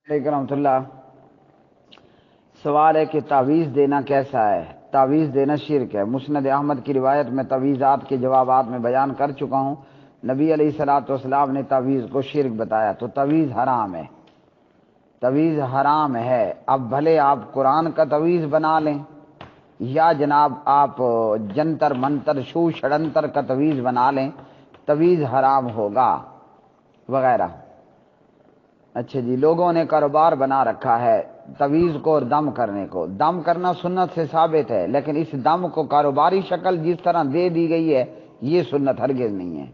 علیکم رحمۃ اللہ۔ سوال ہے کہ تعویذ دینا کیسا ہے؟ تعویذ دینا شرک ہے۔ مسند احمد کی روایت میں تعویذات کے جوابات میں بیان کر چکا ہوں۔ نبی علیہ الصلوۃ والسلام نے تعویذ کو شرک بتایا، تو تعویذ حرام ہے، تعویذ حرام ہے۔ اب بھلے آپ قرآن کا تعویذ بنا لیں یا جناب آپ جنتر منتر شو شڑنتر کا تعویذ بنا لیں، تعویذ حرام ہوگا وغیرہ۔ اچھا جی، لوگوں نے کاروبار بنا رکھا ہے تعویذ کو اور دم کرنے کو۔ دم کرنا سنت سے ثابت ہے، لیکن اس دم کو کاروباری شکل جس طرح دے دی گئی ہے یہ سنت ہرگز نہیں ہے۔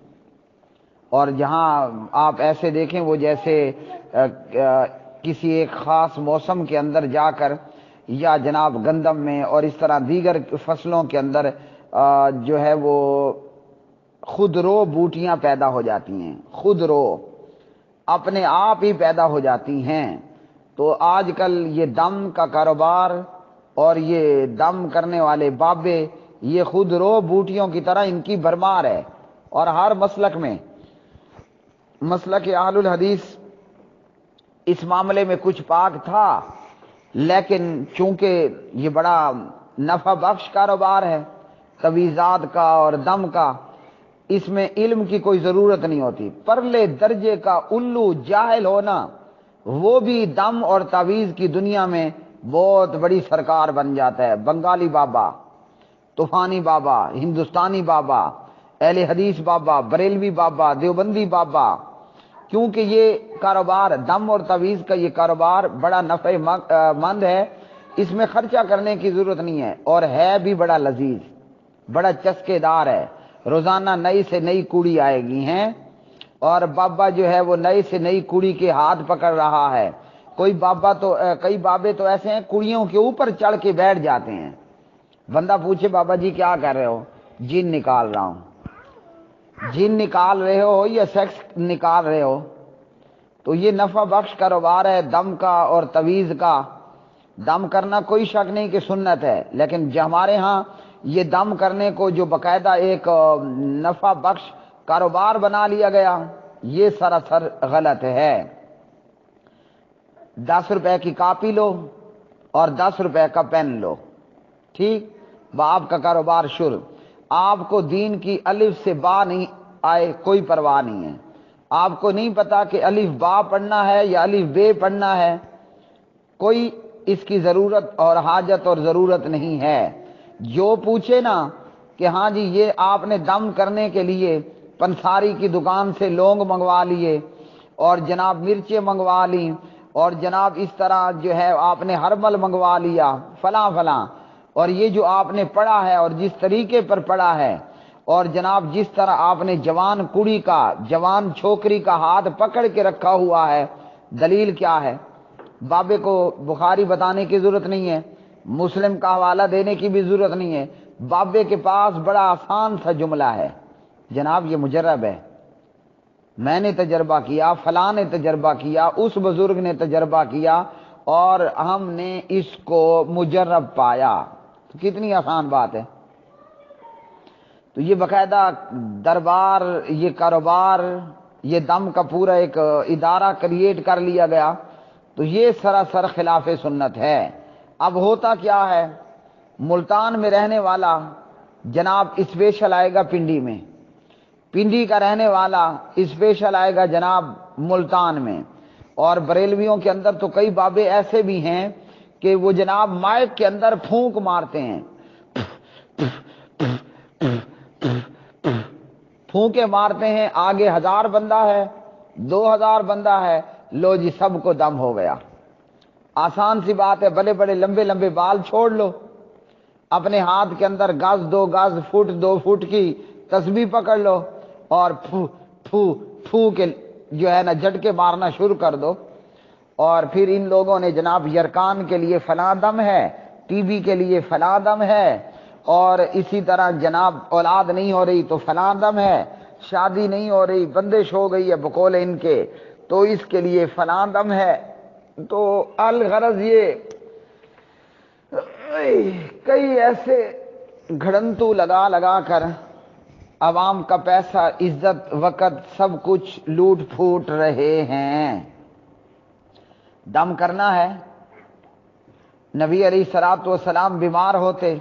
اور جہاں آپ ایسے دیکھیں وہ جیسے کسی ایک خاص موسم کے اندر جا کر یا جناب گندم میں اور اس طرح دیگر فصلوں کے اندر جو ہے وہ خود رو بوٹیاں پیدا ہو جاتی ہیں، خود رو اپنے آپ ہی پیدا ہو جاتی ہیں۔ تو آج کل یہ دم کا کاروبار اور یہ دم کرنے والے بابے یہ خود رو بوٹیوں کی طرح ان کی بھرمار ہے۔ اور ہر مسلک میں، مسلک اہل الحدیث اس معاملے میں کچھ پاک تھا، لیکن چونکہ یہ بڑا نفع بخش کاروبار ہے تعویذات کا اور دم کا، اس میں علم کی کوئی ضرورت نہیں ہوتی۔ پرلے درجے کا الو جاہل ہونا وہ بھی دم اور تعویذ کی دنیا میں بہت بڑی سرکار بن جاتا ہے۔ بنگالی بابا، طوفانی بابا، ہندوستانی بابا، اہل حدیث بابا، بریلوی بابا، دیوبندی بابا، کیونکہ یہ کاروبار دم اور تعویذ کا یہ کاروبار بڑا نفع مند ہے، اس میں خرچہ کرنے کی ضرورت نہیں ہے، اور ہے بھی بڑا لذیذ، بڑا چسکے دار ہے۔ روزانہ نئی سے نئی کوڑی آئے گی ہیں، اور بابا جو ہے وہ نئی سے نئی کوڑی کے ہاتھ پکڑ رہا ہے۔ کئی بابے تو ایسے ہیں کوڑیوں کے اوپر چڑھ کے بیٹھ جاتے ہیں۔ بندہ پوچھے بابا جی کیا کر رہے ہو؟ جن نکال رہا ہوں۔ جن نکال رہے ہو یا سیکس نکال رہے ہو؟ تو یہ نفع بخش کاروبار ہے دم کا اور تعویذ کا۔ دم کرنا کوئی شک نہیں کہ سنت ہے، لیکن ہمارے ہاں یہ دم کرنے کو جو باقاعدہ ایک نفع بخش کاروبار بنا لیا گیا، یہ سراسر غلط ہے۔ 10 روپے کی کاپی لو اور 10 روپے کا پین لو، ٹھیک، آپ کا کاروبار شروع۔ آپ کو دین کی الف سے با نہیں آئے کوئی پرواہ نہیں ہے، آپ کو نہیں پتا کہ الف با پڑھنا ہے یا الف بے پڑھنا ہے، کوئی اس کی ضرورت اور حاجت اور ضرورت نہیں ہے۔ جو پوچھے نا کہ ہاں جی یہ آپ نے دم کرنے کے لیے پنساری کی دکان سے لونگ منگوا لیے اور جناب مرچیں منگوا لی اور جناب اس طرح جو ہے آپ نے ہربل منگوا لیا فلاں فلاں، اور یہ جو آپ نے پڑھا ہے اور جس طریقے پر پڑھا ہے اور جناب جس طرح آپ نے جوان کڑی کا جوان چھوکری کا ہاتھ پکڑ کے رکھا ہوا ہے، دلیل کیا ہے؟ بابے کو بخاری بتانے کی ضرورت نہیں ہے، مسلم کا حوالہ دینے کی بھی ضرورت نہیں ہے۔ بابے کے پاس بڑا آسان سا جملہ ہے، جناب یہ مجرب ہے، میں نے تجربہ کیا، فلاں نے تجربہ کیا، اس بزرگ نے تجربہ کیا اور ہم نے اس کو مجرب پایا۔ تو کتنی آسان بات ہے۔ تو یہ باقاعدہ دربار، یہ کاروبار، یہ دم کا پورا ایک ادارہ کریٹ کر لیا گیا، تو یہ سراسر خلاف سنت ہے۔ اب ہوتا کیا ہے، ملتان میں رہنے والا جناب اسپیشل آئے گا پنڈی میں، پنڈی کا رہنے والا اسپیشل آئے گا جناب ملتان میں، اور بریلویوں کے اندر تو کئی بابے ایسے بھی ہیں کہ وہ جناب مائک کے اندر پھونک مارتے ہیں، پھونکے مارتے ہیں، آگے 1000 بندہ ہے، 2000 بندہ ہے، لو جی سب کو دم ہو گیا۔ آسان سی بات ہے، بڑے بڑے لمبے لمبے بال چھوڑ لو، اپنے ہاتھ کے اندر گز 2 گز فٹ 2 فٹ کی تسبیح پکڑ لو اور پھو پھو پھو کے جو ہے نا جھٹکے مارنا شروع کر دو، اور پھر ان لوگوں نے جناب یرکان کے لیے فلاں دم ہے، ٹی بی کے لیے فلاں دم ہے، اور اسی طرح جناب اولاد نہیں ہو رہی تو فلاں دم ہے، شادی نہیں ہو رہی بندش ہو گئی ہے بقول ان کے تو اس کے لیے فلاں دم ہے۔ تو الغرض یہ کئی ایسے گھڑنتو لگا لگا کر عوام کا پیسہ عزت وقت سب کچھ لوٹ پھوٹ رہے ہیں۔ دم کرنا ہے، نبی علیہ الصلوۃ والسلام بیمار ہوتے،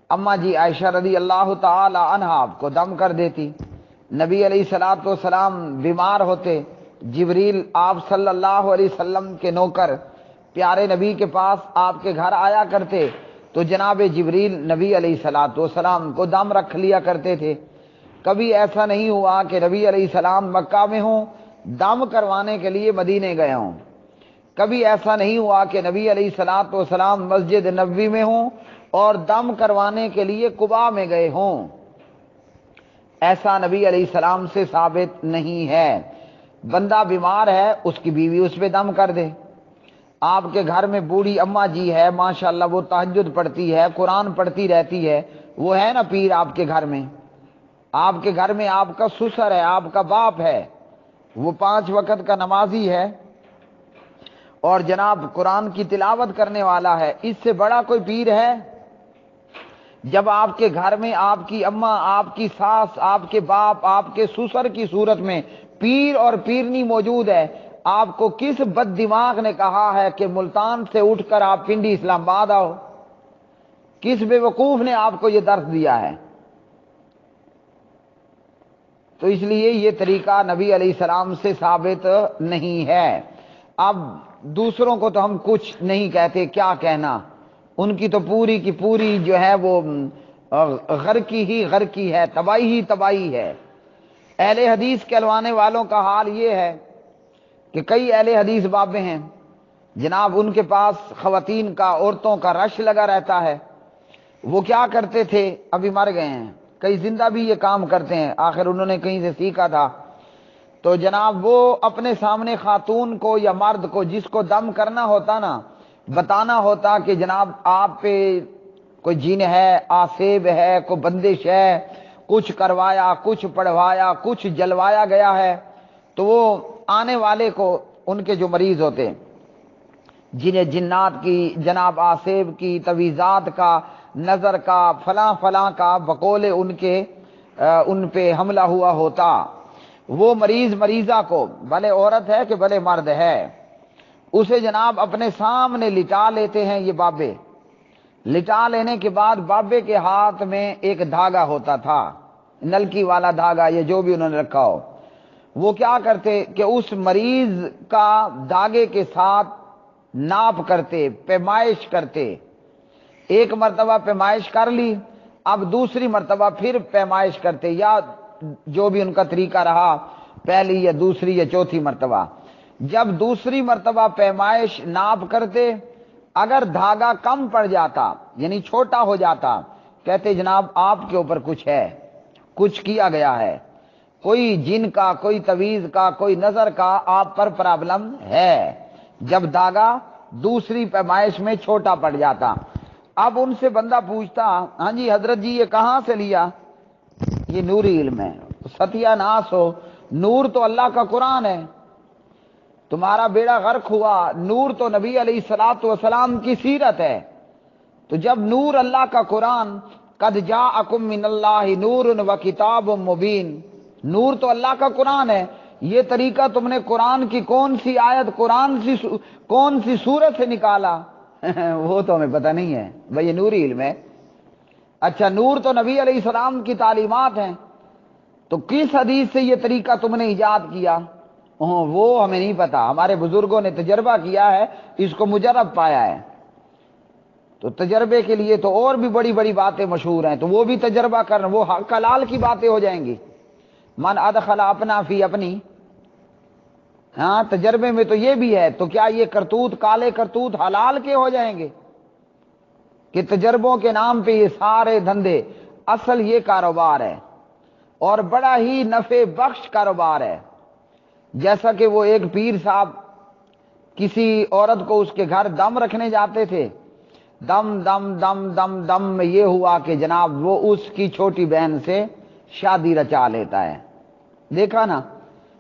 اماں جی عائشہ رضی اللہ تعالی عنہا آپ کو دم کر دیتی، نبی علیہ الصلوۃ والسلام بیمار ہوتے، جبریل آپ صلی اللہ علیہ وسلم کے نوکر پیارے نبی کے پاس آپ کے گھر آیا کرتے تو جناب جبریل نبی علیہ الصلوۃ والسلام کو دم رکھ لیا کرتے تھے۔ کبھی ایسا نہیں ہوا کہ نبی علیہ السلام مکہ میں ہوں، دم کروانے کے لیے مدینے گئے ہوں، کبھی ایسا نہیں ہوا کہ نبی علیہ الصلوۃ والسلام مسجد نبوی میں ہوں اور دم کروانے کے لیے قباء میں گئے ہوں، ایسا نبی علیہ السلام سے ثابت نہیں ہے۔ بندہ بیمار ہے، اس کی بیوی اس پہ دم کر دے۔ آپ کے گھر میں بوڑھی اماں جی ہے، ماشاءاللہ وہ تہجد پڑھتی ہے، قرآن پڑھتی رہتی ہے، وہ ہے نا پیر آپ کے گھر میں، آپ کے گھر میں آپ کا سسر ہے، آپ کا باپ ہے، وہ 5 وقت کا نمازی ہے اور جناب قرآن کی تلاوت کرنے والا ہے، اس سے بڑا کوئی پیر ہے؟ جب آپ کے گھر میں آپ کی اماں، آپ کی ساس، آپ کے باپ، آپ کے سسر کی صورت میں پیر اور پیرنی موجود ہے، آپ کو کس بد دماغ نے کہا ہے کہ ملتان سے اٹھ کر آپ پنڈی اسلام آباد آؤ؟ کس بے وقوف نے آپ کو یہ درس دیا ہے؟ تو اس لیے یہ طریقہ نبی علیہ السلام سے ثابت نہیں ہے۔ اب دوسروں کو تو ہم کچھ نہیں کہتے، کیا کہنا، ان کی تو پوری کی پوری جو ہے وہ غرقی ہی غرقی ہے، تباہی ہی تباہی ہے۔ اہل حدیث کہلوانے والوں کا حال یہ ہے کہ کئی اہل حدیث بابے ہیں جناب، ان کے پاس خواتین کا، عورتوں کا رش لگا رہتا ہے۔ وہ کیا کرتے تھے، ابھی مر گئے ہیں، کئی زندہ بھی یہ کام کرتے ہیں، آخر انہوں نے کہیں سے سیکھا تھا۔ تو جناب وہ اپنے سامنے خاتون کو یا مرد کو جس کو دم کرنا ہوتا نا، بتانا ہوتا کہ جناب آپ پہ کوئی جن ہے، آسیب ہے، کوئی بندش ہے، کچھ کروایا، کچھ پڑھوایا، کچھ جلوایا گیا ہے، تو وہ آنے والے کو، ان کے جو مریض ہوتے جنہیں جنات کی، جناب آسیب کی، تویزات کا، نظر کا، فلاں فلاں کا بقول ان کے ان پہ حملہ ہوا ہوتا، وہ مریض مریضہ کو، بھلے عورت ہے کہ بھلے مرد ہے، اسے جناب اپنے سامنے لٹا لیتے ہیں یہ بابے۔ لٹا لینے کے بعد بابے کے ہاتھ میں ایک دھاگا ہوتا تھا، نلکی والا دھاگا، یہ جو بھی انہوں نے رکھا ہو، وہ کیا کرتے کہ اس مریض کا دھاگے کے ساتھ ناپ کرتے، پیمائش کرتے، ایک مرتبہ پیمائش کر لی، اب دوسری مرتبہ پھر پیمائش کرتے، یا جو بھی ان کا طریقہ رہا، پہلی یا دوسری یا چوتھی مرتبہ۔ جب دوسری مرتبہ پیمائش ناپ کرتے، اگر دھاگا کم پڑ جاتا یعنی چھوٹا ہو جاتا، کہتے جناب آپ کے اوپر کچھ ہے، کچھ کیا گیا ہے، کوئی جن کا، کوئی تویز کا، کوئی نظر کا آپ پر پرابلم ہے۔ جب دھاگا دوسری پیمائش میں چھوٹا پڑ جاتا، اب ان سے بندہ پوچھتا، ہاں جی حضرت جی یہ کہاں سے لیا؟ یہ نوری علم ہے، ستیہ ناس ہو، نور تو اللہ کا قرآن ہے، تمہارا بیڑا غرق ہوا، نور تو نبی علیہ الصلوۃ والسلام کی سیرت ہے۔ تو جب نور اللہ کا قرآن، قد جاءکم من اللہ نور و کتاب مبین، نور تو اللہ کا قرآن ہے، یہ طریقہ تم نے قرآن کی کون سی آیت، کون سی سورت سے نکالا؟ وہ تو ہمیں پتہ نہیں ہے بھئی، یہ نوری علم ہے۔ اچھا نور تو نبی علیہ السلام کی تعلیمات ہیں، تو کس حدیث سے یہ طریقہ تم نے ایجاد کیا؟ وہ ہمیں نہیں پتا، ہمارے بزرگوں نے تجربہ کیا ہے، اس کو مجرب پایا ہے۔ تو تجربے کے لیے تو اور بھی بڑی بڑی باتیں مشہور ہیں، تو وہ بھی تجربہ کرنا، وہ حق حلال کی باتیں ہو جائیں گی۔ من ادخل اپنا فی اپنی، ہاں تجربے میں تو یہ بھی ہے، تو کیا یہ کرتوت، کالے کرتوت حلال کے ہو جائیں گے کہ تجربوں کے نام پہ یہ سارے دھندے؟ اصل یہ کاروبار ہے اور بڑا ہی نفع بخش کاروبار ہے۔ جیسا کہ وہ ایک پیر صاحب کسی عورت کو اس کے گھر دم رکھنے جاتے تھے، دم دم دم دم دم میں یہ ہوا کہ جناب وہ اس کی چھوٹی بہن سے شادی رچا لیتا ہے۔ دیکھا نا،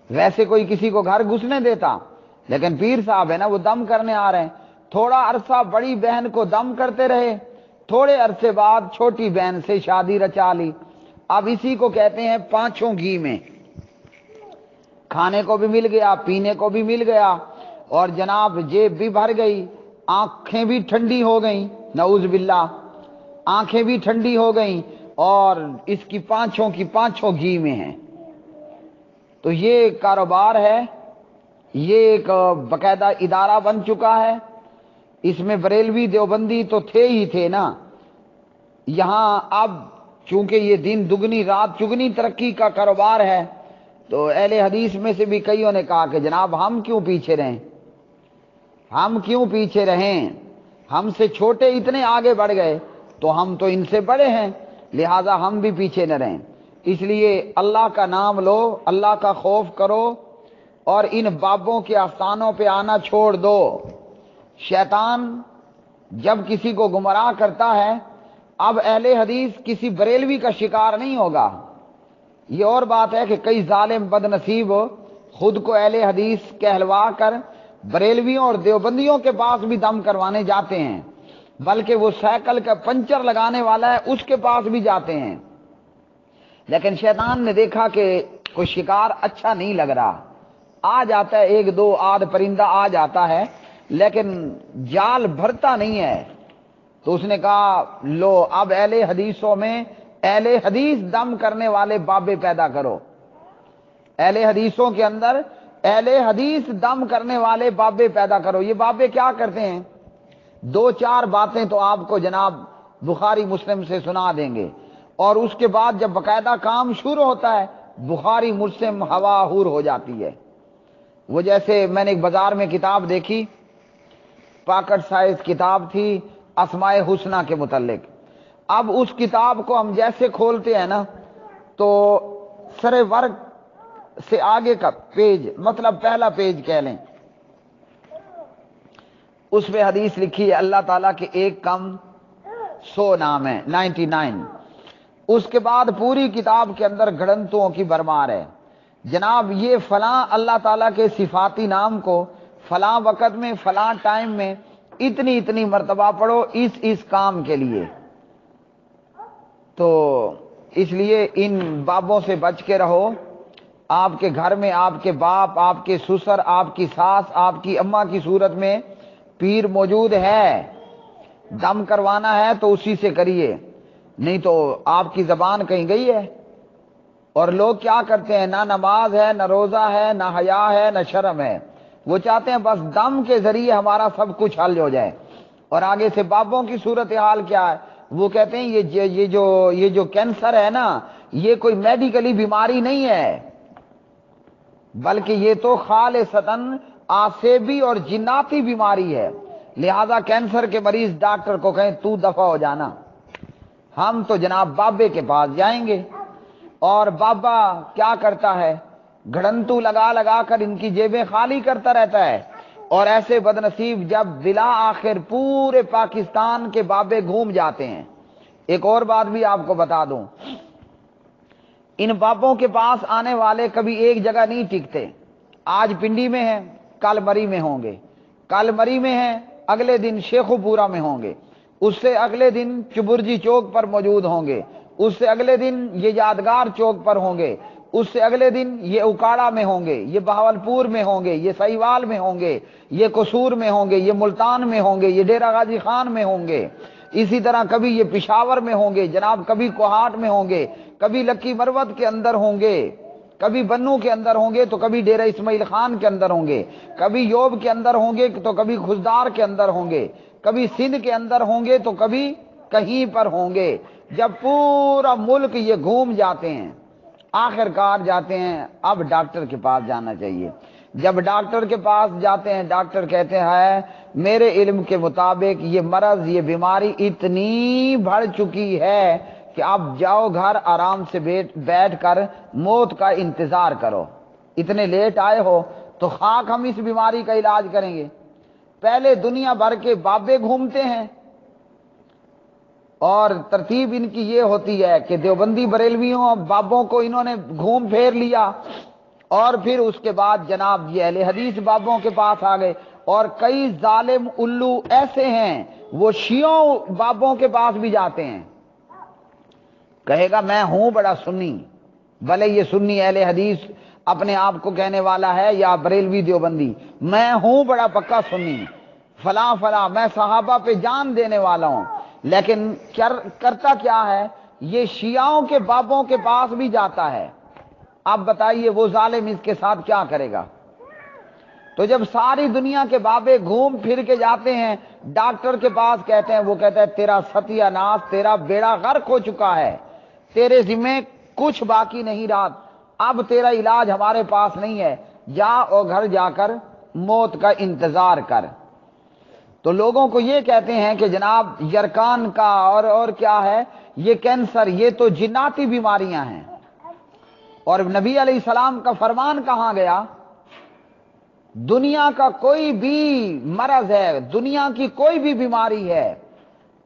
ویسے کوئی کسی کو گھر گھسنے دیتا، لیکن پیر صاحب ہے نا، وہ دم کرنے آ رہے ہیں، تھوڑا عرصہ بڑی بہن کو دم کرتے رہے، تھوڑے عرصے بعد چھوٹی بہن سے شادی رچا لی۔ اب اسی کو کہتے ہیں پانچوں گھی میں، کھانے کو بھی مل گیا، پینے کو بھی مل گیا، اور جناب جیب بھی بھر گئی، آنکھیں بھی ٹھنڈی ہو گئیں، نعوذ باللہ، آنکھیں بھی ٹھنڈی ہو گئیں، اور اس کی پانچوں گھی میں ہیں۔ تو یہ کاروبار ہے، یہ ایک باقاعدہ ادارہ بن چکا ہے۔ اس میں بریلوی دیوبندی تو تھے ہی تھے نا، یہاں اب چونکہ یہ دن دگنی رات چگنی ترقی کا کاروبار ہے، تو اہل حدیث میں سے بھی کئیوں نے کہا کہ جناب ہم کیوں پیچھے رہیں، ہم کیوں پیچھے رہیں، ہم سے چھوٹے اتنے آگے بڑھ گئے تو ہم تو ان سے بڑے ہیں، لہذا ہم بھی پیچھے نہ رہیں۔ اس لیے اللہ کا نام لو، اللہ کا خوف کرو، اور ان بابوں کے آستانوں پہ آنا چھوڑ دو۔ شیطان جب کسی کو گمراہ کرتا ہے، اب اہل حدیث کسی بریلوی کا شکار نہیں ہوگا۔ یہ اور بات ہے کہ کئی ظالم بد نصیب خود کو اہل حدیث کہلوا کر بریلویوں اور دیوبندیوں کے پاس بھی دم کروانے جاتے ہیں، بلکہ وہ سائیکل کا پنچر لگانے والا ہے اس کے پاس بھی جاتے ہیں۔ لیکن شیطان نے دیکھا کہ کوئی شکار اچھا نہیں لگ رہا، آ جاتا ہے ایک دو آدھ پرندہ آ جاتا ہے لیکن جال بھرتا نہیں ہے، تو اس نے کہا لو اب اہل حدیثوں میں اہل حدیث دم کرنے والے بابے پیدا کرو، اہل حدیثوں کے اندر اہل حدیث دم کرنے والے بابے پیدا کرو۔ یہ بابے کیا کرتے ہیں؟ دو چار باتیں تو آپ کو جناب بخاری مسلم سے سنا دیں گے، اور اس کے بعد جب باقاعدہ کام شروع ہوتا ہے بخاری مسلم ہوا ہور ہو جاتی ہے۔ وہ جیسے میں نے ایک بازار میں کتاب دیکھی، پاکٹ سائز کتاب تھی اسماء حسنہ کے متعلق۔ اب اس کتاب کو ہم جیسے کھولتے ہیں نا تو سرے ورق سے آگے کا پیج، مطلب پہلا پیج کہہ لیں، اس پہ حدیث لکھی ہے اللہ تعالیٰ کے ایک کم 100 نام ہے، 99۔ اس کے بعد پوری کتاب کے اندر گھڑنتوں کی بھرمار ہے، جناب یہ فلاں اللہ تعالیٰ کے صفاتی نام کو فلاں وقت میں فلاں ٹائم میں اتنی مرتبہ پڑھو اس کام کے لیے۔ تو اس لیے ان بابوں سے بچ کے رہو۔ آپ کے گھر میں آپ کے باپ، آپ کے سسر، آپ کی ساس، آپ کی اماں کی صورت میں پیر موجود ہے، دم کروانا ہے تو اسی سے کریے، نہیں تو آپ کی زبان کہیں گئی ہے۔ اور لوگ کیا کرتے ہیں، نہ نماز ہے، نہ روزہ ہے، نہ حیا ہے، نہ شرم ہے، وہ چاہتے ہیں بس دم کے ذریعے ہمارا سب کچھ حل ہو جائے۔ اور آگے سے بابوں کی صورتحال کیا ہے، وہ کہتے ہیں یہ جو کینسر ہے نا، یہ کوئی میڈیکلی بیماری نہیں ہے، بلکہ یہ تو خالصتاً آسیبی اور جناتی بیماری ہے، لہذا کینسر کے مریض ڈاکٹر کو کہیں تو دفع ہو جانا، ہم تو جناب بابے کے پاس جائیں گے۔ اور بابا کیا کرتا ہے، گھڑنتو لگا لگا کر ان کی جیبیں خالی کرتا رہتا ہے، اور ایسے بد نصیب جب بلا آخر پورے پاکستان کے بابے گھوم جاتے ہیں۔ ایک اور بات بھی آپ کو بتا دوں، ان بابوں کے پاس آنے والے کبھی ایک جگہ نہیں ٹکتے، آج پنڈی میں ہیں کل مری میں ہوں گے، کل مری میں ہیں اگلے دن شیخو پورا میں ہوں گے، اس سے اگلے دن چبرجی چوک پر موجود ہوں گے، اس سے اگلے دن یہ یادگار چوک پر ہوں گے، اس سے اگلے دن یہ اکاڑا میں ہوں گے، یہ بہاولپور میں ہوں گے، یہ سہیوال میں ہوں گے، یہ قصور میں ہوں گے، یہ ملتان میں ہوں گے، یہ ڈیرہ غازی خان میں ہوں گے، اسی طرح کبھی یہ پشاور میں ہوں گے جناب، کبھی کوہاٹ میں ہوں گے، کبھی لکی مروت کے اندر ہوں گے، کبھی بنو کے اندر ہوں گے تو کبھی ڈیرہ اسماعیل خان کے اندر ہوں گے، کبھی یوب کے اندر ہوں گے تو کبھی خزدار کے اندر ہوں گے، کبھی سندھ کے اندر ہوں گے تو کبھی کہیں پر ہوں گے۔ جب پورا ملک یہ گھوم جاتے ہیں، آخر کار جاتے ہیں اب ڈاکٹر کے پاس جانا چاہیے۔ جب ڈاکٹر کے پاس جاتے ہیں ڈاکٹر کہتے ہیں میرے علم کے مطابق یہ مرض، یہ بیماری اتنی بڑھ چکی ہے کہ اب جاؤ گھر آرام سے بیٹھ کر موت کا انتظار کرو، اتنے لیٹ آئے ہو تو خاک ہم اس بیماری کا علاج کریں گے۔ پہلے دنیا بھر کے بابے گھومتے ہیں، اور ترتیب ان کی یہ ہوتی ہے کہ دیوبندی بریلویوں بابوں کو انہوں نے گھوم پھیر لیا، اور پھر اس کے بعد جناب یہ اہل حدیث بابوں کے پاس آ گئے، اور کئی ظالم الو ایسے ہیں وہ شیعوں بابوں کے پاس بھی جاتے ہیں، کہے گا میں ہوں بڑا سنی، بھلے یہ سنی اہل حدیث اپنے آپ کو کہنے والا ہے یا بریلوی دیوبندی، میں ہوں بڑا پکا سنی، فلاں فلاں، میں صحابہ پہ جان دینے والا ہوں، لیکن کرتا کیا ہے؟ یہ شیعوں کے بابوں کے پاس بھی جاتا ہے۔ اب بتائیے وہ ظالم اس کے ساتھ کیا کرے گا؟ تو جب ساری دنیا کے بابے گھوم پھر کے جاتے ہیں ڈاکٹر کے پاس، کہتے ہیں، وہ کہتا ہے تیرا ستیہ ناش، تیرا بیڑا غرق ہو چکا ہے، تیرے ذمہ کچھ باقی نہیں رہا، اب تیرا علاج ہمارے پاس نہیں ہے، جا اور گھر جا کر موت کا انتظار کر۔ تو لوگوں کو یہ کہتے ہیں کہ جناب یرکان کا اور کیا ہے یہ کینسر، یہ تو جناتی بیماریاں ہیں۔ اور نبی علیہ السلام کا فرمان کہاں گیا؟ دنیا کا کوئی بھی مرض ہے، دنیا کی کوئی بھی بیماری ہے،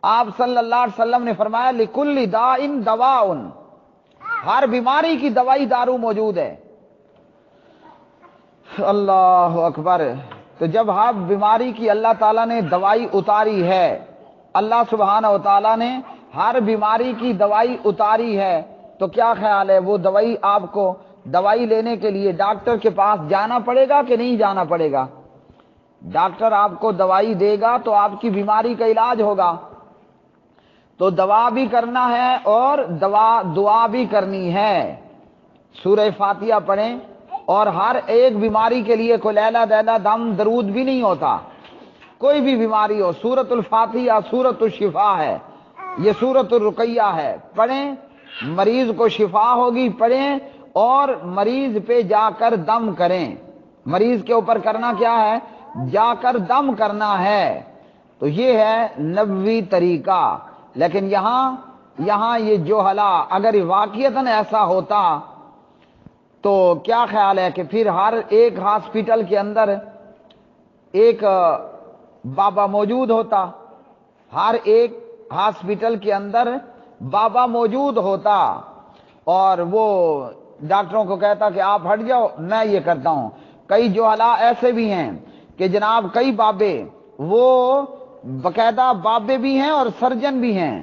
آپ صلی اللہ علیہ وسلم نے فرمایا لِكُلِّ دَاءٍ دَوَاءٌ، ہر بیماری کی دوائی دارو موجود ہے۔ اللہ اکبر۔ تو جب ہر بیماری کی اللہ تعالیٰ نے دوائی اتاری ہے، اللہ سبحانہ و تعالیٰ نے ہر بیماری کی دوائی اتاری ہے، تو کیا خیال ہے وہ دوائی آپ کو دوائی لینے کے لیے ڈاکٹر کے پاس جانا پڑے گا کہ نہیں جانا پڑے گا؟ ڈاکٹر آپ کو دوائی دے گا تو آپ کی بیماری کا علاج ہوگا، تو دوا بھی کرنا ہے اور دعا بھی کرنی ہے۔ سورہ فاتحہ پڑھیں، اور ہر ایک بیماری کے لیے کوئی لیلہ دیلہ دم درود بھی نہیں ہوتا، کوئی بھی بیماری ہو، سورۃ الفاتحہ سورۃ الشفا ہے، یہ سورۃ الرقیہ ہے، پڑھیں، مریض کو شفا ہوگی، پڑھیں، اور مریض پہ جا کر دم کریں۔ مریض کے اوپر کرنا کیا ہے؟ جا کر دم کرنا ہے۔ تو یہ ہے نبوی طریقہ۔ لیکن یہاں یہ جوہلا، اگر واقعتاً ایسا ہوتا تو کیا خیال ہے کہ پھر ہر ایک ہاسپٹل کے اندر ایک بابا موجود ہوتا، ہر ایک ہاسپٹل کے اندر بابا موجود ہوتا، اور وہ ڈاکٹروں کو کہتا کہ آپ ہٹ جاؤ میں یہ کرتا ہوں۔ کئی جوہلا ایسے بھی ہیں کہ جناب کئی بابے وہ باقاعدہ بابے بھی ہیں اور سرجن بھی ہیں۔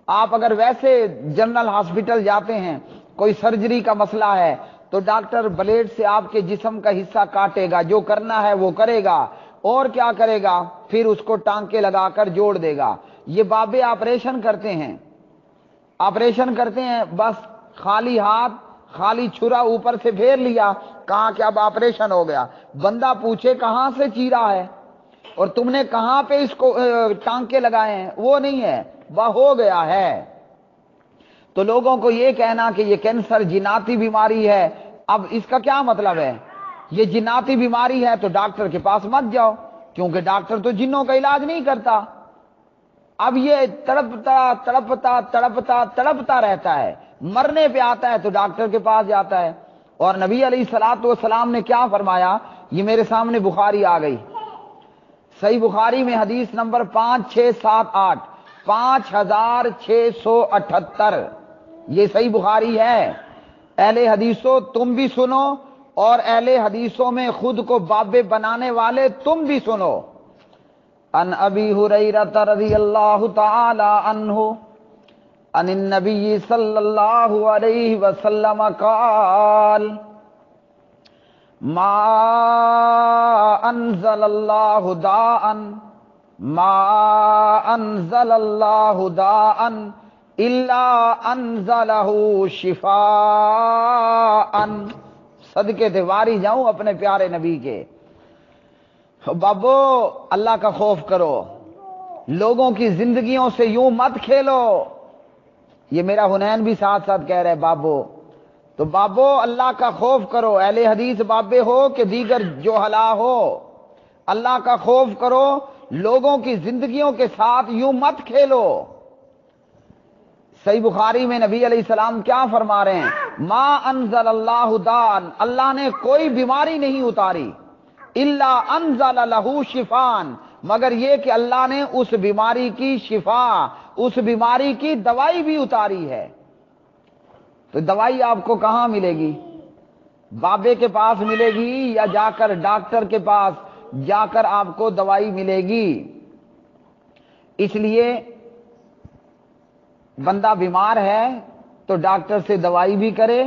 آپ اگر ویسے جنرل ہاسپٹل جاتے ہیں، کوئی سرجری کا مسئلہ ہے تو ڈاکٹر بلیڈ سے آپ کے جسم کا حصہ کاٹے گا، جو کرنا ہے وہ کرے گا، اور کیا کرے گا؟ پھر اس کو ٹانکے لگا کر جوڑ دے گا۔ یہ بابے آپریشن کرتے ہیں، آپریشن کرتے ہیں، بس خالی ہاتھ خالی چھرا اوپر سے پھیر لیا، کہا کہ اب آپریشن ہو گیا۔ بندہ پوچھے کہاں سے چیرا ہے اور تم نے کہاں پہ اس کو ٹانکے لگائے ہیں؟ وہ نہیں ہے، وہ ہو گیا ہے۔ تو لوگوں کو یہ کہنا کہ یہ کینسر جناتی بیماری ہے، اب اس کا کیا مطلب ہے؟ یہ جناتی بیماری ہے تو ڈاکٹر کے پاس مت جاؤ، کیونکہ ڈاکٹر تو جنوں کا علاج نہیں کرتا۔ اب یہ تڑپتا تڑپتا تڑپتا تڑپتا رہتا ہے، مرنے پہ آتا ہے تو ڈاکٹر کے پاس جاتا ہے۔ اور نبی علیہ الصلوۃ والسلام نے کیا فرمایا؟ یہ میرے سامنے بخاری آ گئی، صحیح بخاری میں حدیث نمبر 5678 5678، یہ صحیح بخاری ہے۔ اہل حدیثوں تم بھی سنو، اور اہل حدیثوں میں خود کو بابے بنانے والے تم بھی سنو۔ ان ابی ہریرہ رضی اللہ تعالی عنہ عن النبی صلی اللہ علیہ وسلم قال ما انزل اللہ داء الا انزلہ شفاء۔ صدقے دیواری جاؤں اپنے پیارے نبی کے۔ بابو اللہ کا خوف کرو، لوگوں کی زندگیوں سے یوں مت کھیلو۔ یہ میرا حنین بھی ساتھ ساتھ کہہ رہے بابو، تو بابو اللہ کا خوف کرو، اہل حدیث بابے ہو کہ دیگر جوہلا ہو، اللہ کا خوف کرو، لوگوں کی زندگیوں کے ساتھ یوں مت کھیلو۔ صحیح بخاری میں نبی علیہ السلام کیا فرما رہے ہیں؟ ما انزل اللہ داء، اللہ نے کوئی بیماری نہیں اتاری، الا انزل لہ شفاء، مگر یہ کہ اللہ نے اس بیماری کی شفا، اس بیماری کی دوائی بھی اتاری ہے۔ تو دوائی آپ کو کہاں ملے گی؟ بابے کے پاس ملے گی یا جا کر ڈاکٹر کے پاس جا کر آپ کو دوائی ملے گی؟ اس لیے بندہ بیمار ہے تو ڈاکٹر سے دوائی بھی کرے،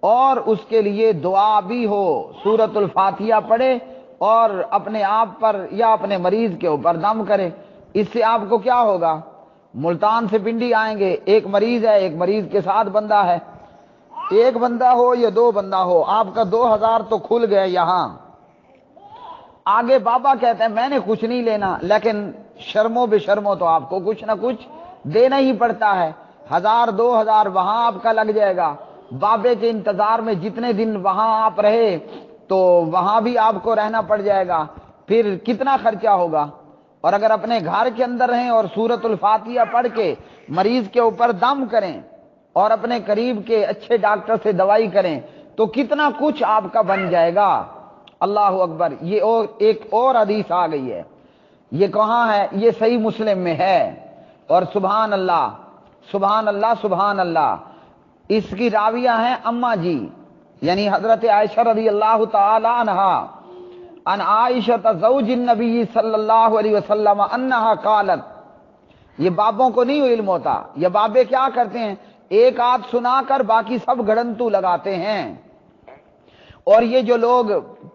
اور اس کے لیے دعا بھی ہو، سورۃ الفاتحہ پڑھے اور اپنے آپ پر یا اپنے مریض کے اوپر دم کرے۔ اس سے آپ کو کیا ہوگا؟ ملتان سے پنڈی آئیں گے، ایک مریض ہے، ایک مریض کے ساتھ بندہ ہے، ایک بندہ ہو یا دو بندہ ہو، آپ کا 2000 تو کھل گئے یہاں۔ آگے بابا کہتے ہیں میں نے کچھ نہیں لینا، لیکن شرمو بے شرمو تو آپ کو کچھ نہ کچھ دینا ہی پڑتا ہے۔ 1000 2000 وہاں آپ کا لگ جائے گا، بابے کے انتظار میں جتنے دن وہاں آپ رہے تو وہاں بھی آپ کو رہنا پڑ جائے گا، پھر کتنا خرچہ ہوگا۔ اور اگر اپنے گھر کے اندر رہیں اور سورۃ الفاتحہ پڑھ کے مریض کے اوپر دم کریں اور اپنے قریب کے اچھے ڈاکٹر سے دوائی کریں تو کتنا کچھ آپ کا بن جائے گا۔ اللہ اکبر۔ یہ اور ایک اور حدیث آ گئی ہے، یہ کہاں ہے؟ یہ صحیح مسلم میں ہے، اور سبحان اللہ سبحان اللہ سبحان اللہ، اس کی راویہ ہیں اماں جی، یعنی حضرت عائشہ رضی اللہ تعالی عنہا، ان عائشہ زوج النبی صلی اللہ علیہ وسلم انہا قالت۔ یہ بابوں کو نہیں علم ہوتا، یہ بابے کیا کرتے ہیں؟ ایک آدھ سنا کر باقی سب گھڑنتو لگاتے ہیں۔ اور یہ جو لوگ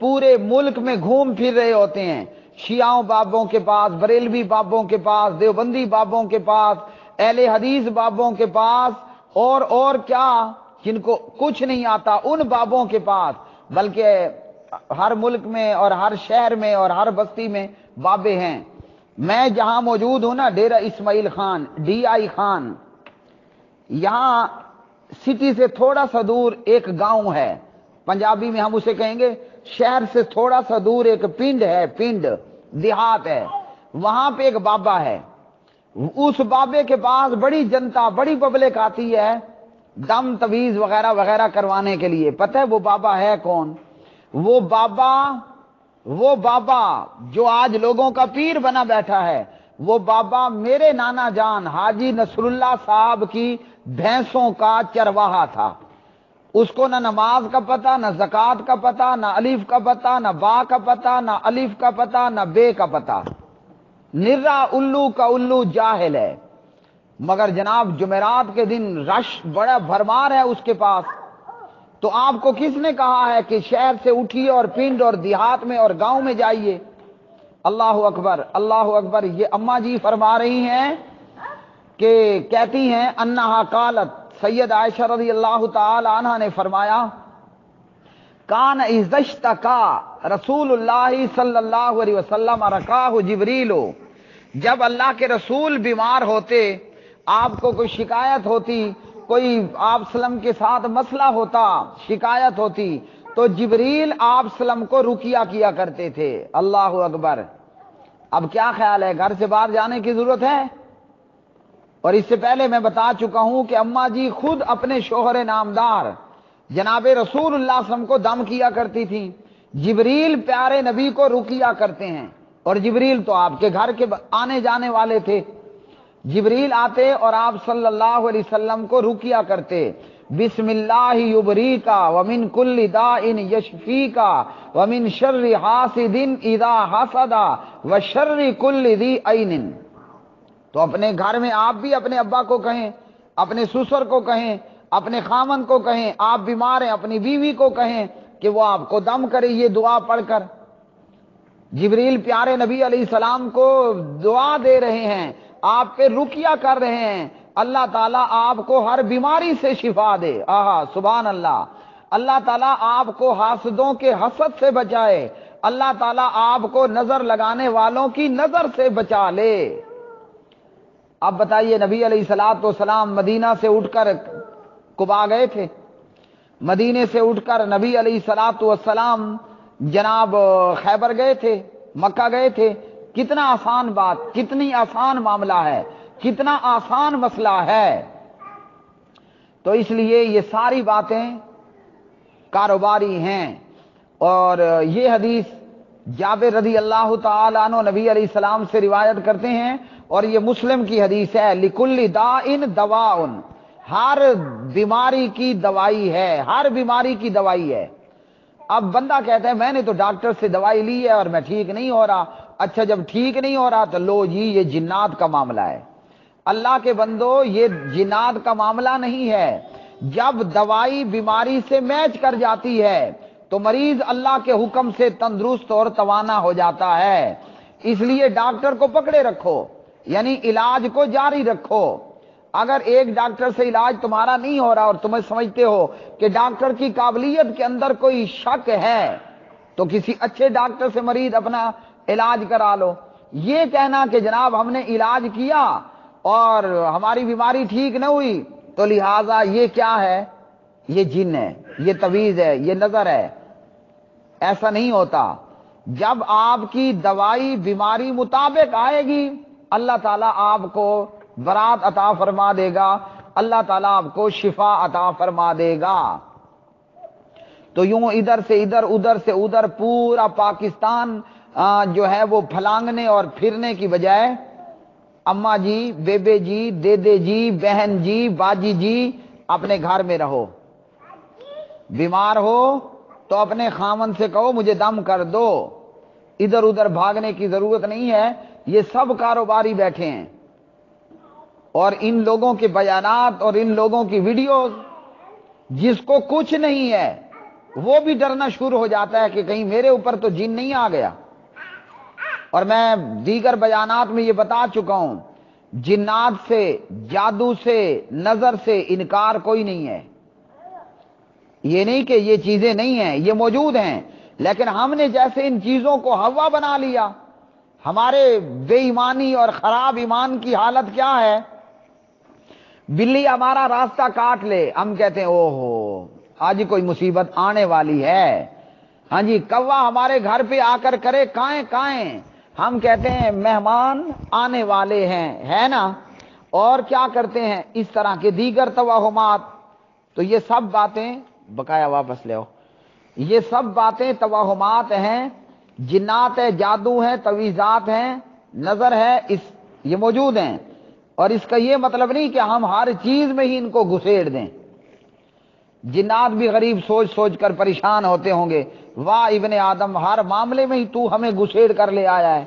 پورے ملک میں گھوم پھر رہے ہوتے ہیں، شیعوں بابوں کے پاس، بریلوی بابوں کے پاس، دیوبندی بابوں کے پاس، اہل حدیث بابوں کے پاس، اور کیا جن کو کچھ نہیں آتا ان بابوں کے پاس، بلکہ ہر ملک میں اور ہر شہر میں اور ہر بستی میں بابے ہیں۔ میں جہاں موجود ہوں نا، ڈیرہ اسماعیل خان DI خان، یہاں سٹی سے تھوڑا سا دور ایک گاؤں ہے، پنجابی میں ہم اسے کہیں گے شہر سے تھوڑا سا دور ایک پنڈ ہے، پنڈ دیہات ہے، وہاں پہ ایک بابا ہے۔ اس بابے کے پاس بڑی جنتا، بڑی پبلک آتی ہے دم تویز وغیرہ وغیرہ کروانے کے لیے۔ پتہ ہے وہ بابا ہے کون؟ وہ بابا جو آج لوگوں کا پیر بنا بیٹھا ہے، وہ بابا میرے نانا جان حاجی نصر اللہ صاحب کی بھینسوں کا چرواہا تھا۔ اس کو نہ نماز کا پتہ، نہ زکوٰۃ کا پتہ، نہ الف کا پتہ، نہ با کا پتہ، نہ الف کا پتہ، نہ بے کا پتہ، نرا الو کا الو جاہل ہے۔ مگر جناب جمعرات کے دن رش بڑا بھرمار ہے اس کے پاس، تو آپ کو کس نے کہا ہے کہ شہر سے اٹھیے اور پنڈ اور دیہات میں اور گاؤں میں جائیے؟ اللہ اکبر اللہ اکبر۔ یہ اماں جی فرما رہی ہیں کہ کہتی ہیں انہا قالت، سید عائشہ رضی اللہ تعالی عنہ نے فرمایا، کان اذا اشتکا رسول اللہ صلی اللہ علیہ وسلم رکاہ جبریل، جب اللہ کے رسول بیمار ہوتے، آپ کو کوئی شکایت ہوتی، کوئی آپ سلم کے ساتھ مسئلہ ہوتا، شکایت ہوتی، تو جبریل آپ سلم کو رقیہ کیا کرتے تھے۔ اللہ اکبر۔ اب کیا خیال ہے، گھر سے باہر جانے کی ضرورت ہے؟ اور اس سے پہلے میں بتا چکا ہوں کہ اماں جی خود اپنے شوہر نامدار جناب رسول اللہ صلی اللہ علیہ وسلم کو دم کیا کرتی تھی، جبریل پیارے نبی کو رقیہ کرتے ہیں، اور جبریل تو آپ کے گھر کے آنے جانے والے تھے، جبریل آتے اور آپ صلی اللہ علیہ وسلم کو رقیہ کرتے، بسم اللہ یبریکا ومن کل داء یشفیکا ومن شر حاسد اذا حسد وشر کل ذی عین۔ تو اپنے گھر میں آپ بھی اپنے ابا کو کہیں، اپنے سسر کو کہیں، اپنے خامن کو کہیں، آپ بیمار ہیں اپنی بیوی کو کہیں کہ وہ آپ کو دم کرے یہ دعا پڑھ کر۔ جبریل پیارے نبی علیہ السلام کو دعا دے رہے ہیں، آپ پہ رقیہ کر رہے ہیں، اللہ تعالیٰ آپ کو ہر بیماری سے شفا دے۔ آہا سبحان اللہ۔ اللہ تعالیٰ آپ کو حاسدوں کے حسد سے بچائے، اللہ تعالیٰ آپ کو نظر لگانے والوں کی نظر سے بچا لے۔ اب بتائیے، نبی علیہ الصلوۃ والسلام مدینہ سے اٹھ کر قباء گئے تھے، مدینے سے اٹھ کر نبی علیہ الصلوۃ والسلام جناب خیبر گئے تھے، مکہ گئے تھے۔ کتنا آسان بات، کتنی آسان معاملہ ہے، کتنا آسان مسئلہ ہے۔ تو اس لیے یہ ساری باتیں کاروباری ہیں۔ اور یہ حدیث جابر رضی اللہ تعالی عنہ نبی علیہ السلام سے روایت کرتے ہیں، اور یہ مسلم کی حدیث ہے، لکل داء دواء، ہر بیماری کی دوائی ہے، ہر بیماری کی دوائی ہے۔ اب بندہ کہتا ہے میں نے تو ڈاکٹر سے دوائی لی ہے اور میں ٹھیک نہیں ہو رہا۔ اچھا جب ٹھیک نہیں ہو رہا تو لو جی یہ جنات کا معاملہ ہے۔ اللہ کے بندو، یہ جنات کا معاملہ نہیں ہے، جب دوائی بیماری سے میچ کر جاتی ہے تو مریض اللہ کے حکم سے تندرست اور توانا ہو جاتا ہے۔ اس لیے ڈاکٹر کو پکڑے رکھو، یعنی علاج کو جاری رکھو۔ اگر ایک ڈاکٹر سے علاج تمہارا نہیں ہو رہا اور تمہیں سمجھتے ہو کہ ڈاکٹر کی قابلیت کے اندر کوئی شک ہے تو کسی اچھے ڈاکٹر سے مریض اپنا علاج کرا لو۔ یہ کہنا کہ جناب ہم نے علاج کیا اور ہماری بیماری ٹھیک نہ ہوئی تو لہذا یہ کیا ہے، یہ جن ہے، یہ تعویذ ہے، یہ نظر ہے، ایسا نہیں ہوتا۔ جب آپ کی دوائی بیماری مطابق آئے گی اللہ تعالیٰ آپ کو برات عطا فرما دے گا، اللہ تعالیٰ آپ کو شفا عطا فرما دے گا۔ تو یوں ادھر سے ادھر ادھر سے ادھر پورا پاکستان جو ہے وہ پھلانگنے اور پھرنے کی بجائے اماں جی، بیبے جی، دیدے جی، بہن جی، باجی جی اپنے گھر میں رہو۔ بیمار ہو تو اپنے خامن سے کہو مجھے دم کر دو، ادھر ادھر بھاگنے کی ضرورت نہیں ہے۔ یہ سب کاروباری بیٹھے ہیں اور ان لوگوں کے بیانات اور ان لوگوں کی ویڈیوز، جس کو کچھ نہیں ہے وہ بھی ڈرنا شروع ہو جاتا ہے کہ کہیں میرے اوپر تو جن نہیں آ گیا۔ اور میں دیگر بیانات میں یہ بتا چکا ہوں، جنات سے، جادو سے، نظر سے انکار کوئی نہیں ہے۔ یہ نہیں کہ یہ چیزیں نہیں ہیں، یہ موجود ہیں، لیکن ہم نے جیسے ان چیزوں کو ہوا بنا لیا۔ ہمارے بے ایمانی اور خراب ایمان کی حالت کیا ہے؟ بلی ہمارا راستہ کاٹ لے، ہم کہتے ہیں اوہو آج کوئی مصیبت آنے والی ہے۔ ہاں جی، کوا ہمارے گھر پہ آ کر کرے کائیں کائیں، ہم کہتے ہیں مہمان آنے والے ہیں، ہے نا؟ اور کیا کرتے ہیں اس طرح کے دیگر توہمات۔ تو یہ سب باتیں بقایا واپس لے آؤ، یہ سب باتیں توہمات ہیں، جنات ہے، جادو ہیں، تعویذات ہیں، نظر ہے، یہ موجود ہیں۔ اور اس کا یہ مطلب نہیں کہ ہم ہر چیز میں ہی ان کو گھسیڑ دیں۔ جنات بھی غریب سوچ سوچ کر پریشان ہوتے ہوں گے، واہ ابن آدم ہر معاملے میں ہی تو ہمیں گھسیڑ کر لے آیا ہے۔